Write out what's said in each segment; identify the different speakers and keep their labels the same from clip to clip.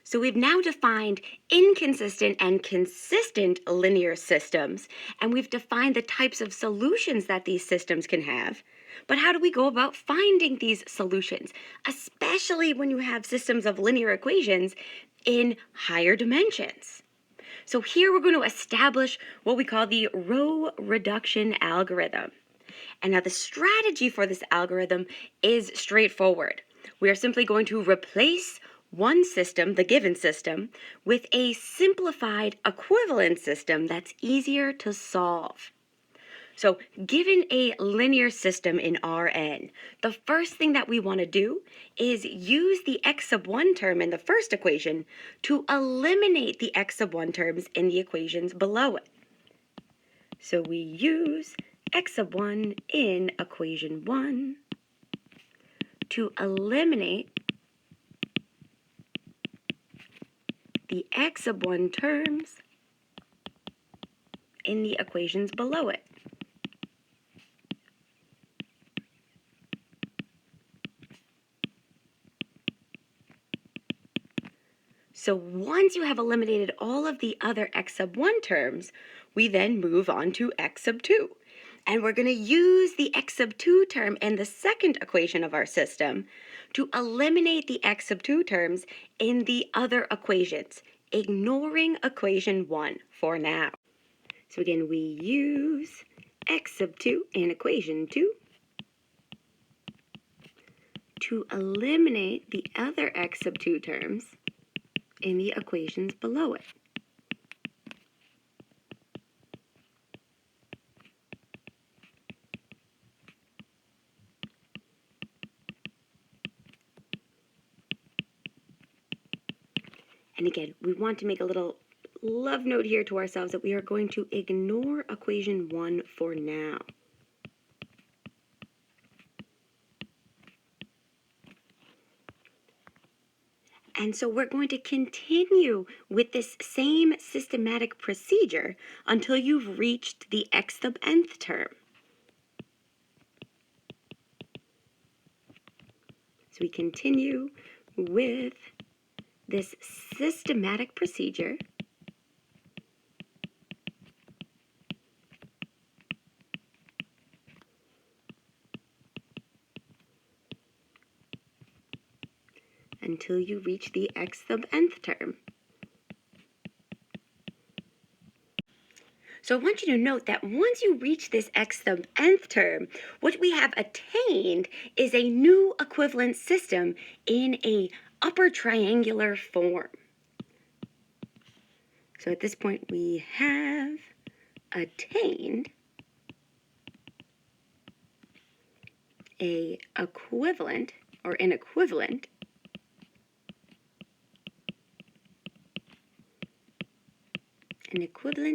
Speaker 1: So we've now defined inconsistent and consistent linear systems, and we've defined the types of solutions that these systems can have. But how do we go about finding these solutions, especially when you have systems of linear equations in higher dimensions? So here we're going to establish what we call the row reduction algorithm. And now the strategy for this algorithm is straightforward. We are simply going to replace one system, the given system, with a simplified equivalent system that's easier to solve. So given a linear system in Rn, the first thing that we want to do is use the x sub 1 term in the first equation to eliminate the x sub 1 terms in the equations below it. So we use x sub 1 in equation 1 to eliminate the x sub 1 terms in the equations below it. So once you have eliminated all of the other x sub 1 terms, we then move on to x sub 2. And we're going to use the x sub 2 term in the second equation of our system to eliminate the x sub 2 terms in the other equations, ignoring equation 1 for now. So again, we use x sub 2 in equation 2 to eliminate the other x sub 2 terms in the equations below it. And again, we want to make a little love note here to ourselves that we are going to ignore equation 1 for now. And so we're going to continue with this same systematic procedure until you've reached the x sub nth term. So we continue with this systematic procedure until you reach the x sub nth term. So I want you to note that once you reach this x sub nth term, what we have attained is a new equivalent system in a upper triangular form. So at this point, we have attained an equivalent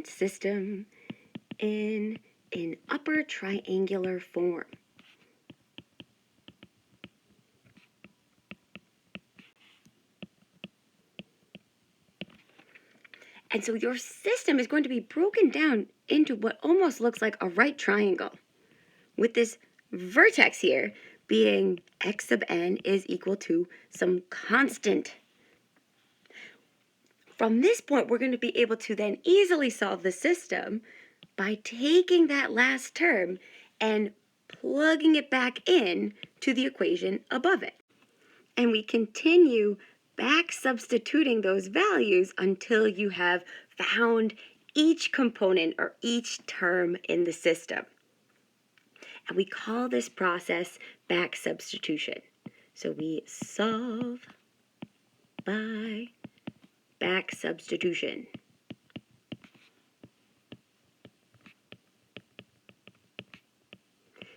Speaker 1: system in an upper triangular form. And so your system is going to be broken down into what almost looks like a right triangle, with this vertex here being x sub n is equal to some constant. From this point, we're going to be able to then easily solve the system by taking that last term and plugging it back in to the equation above it. And we continue back substituting those values until you have found each component or each term in the system. And we call this process back substitution. So we solve by back substitution.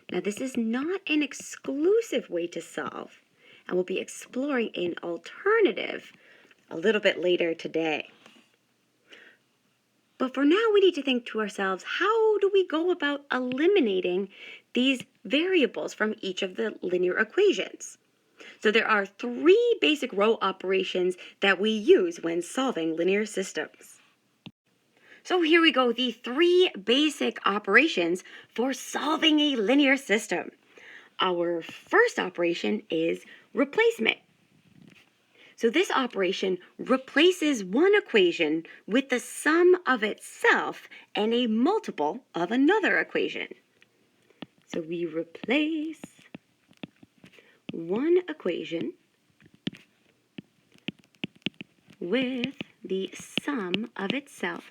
Speaker 1: Now this is not an exclusive way to solve, and we'll be exploring an alternative a little bit later today. But for now, we need to think to ourselves, how do we go about eliminating these variables from each of the linear equations? So there are 3 basic row operations that we use when solving linear systems. So here we go, the 3 basic operations for solving a linear system. Our first operation is replacement. So this operation replaces one equation with the sum of itself and a multiple of another equation. So we replace one equation with the sum of itself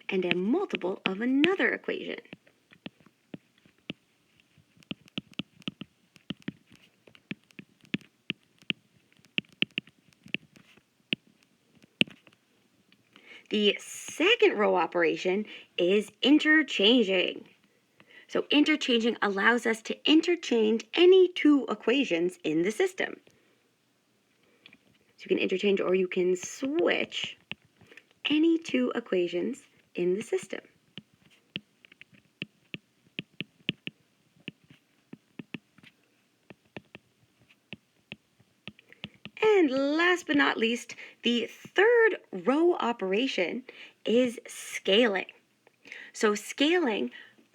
Speaker 1: and a multiple of another equation. The second row operation is interchanging. So interchanging allows us to interchange any two equations in the system. So you can interchange or you can switch any two equations in the system. And last but not least, the third row operation is scaling. So scaling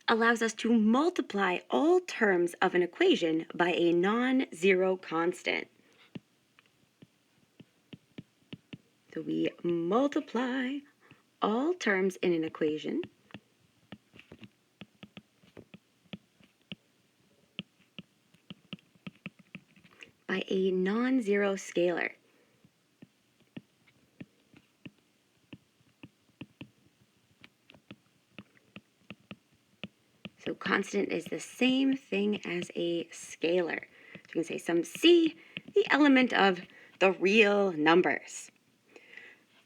Speaker 1: allows us to multiply all terms of an equation by a non-zero constant. So we multiply all terms in an equation by a non-zero scalar. So constant is the same thing as a scalar. So you can say some C, the element of the real numbers.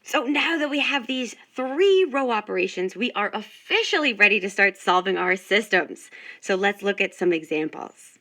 Speaker 1: So now that we have these three row operations, we are officially ready to start solving our systems. So let's look at some examples.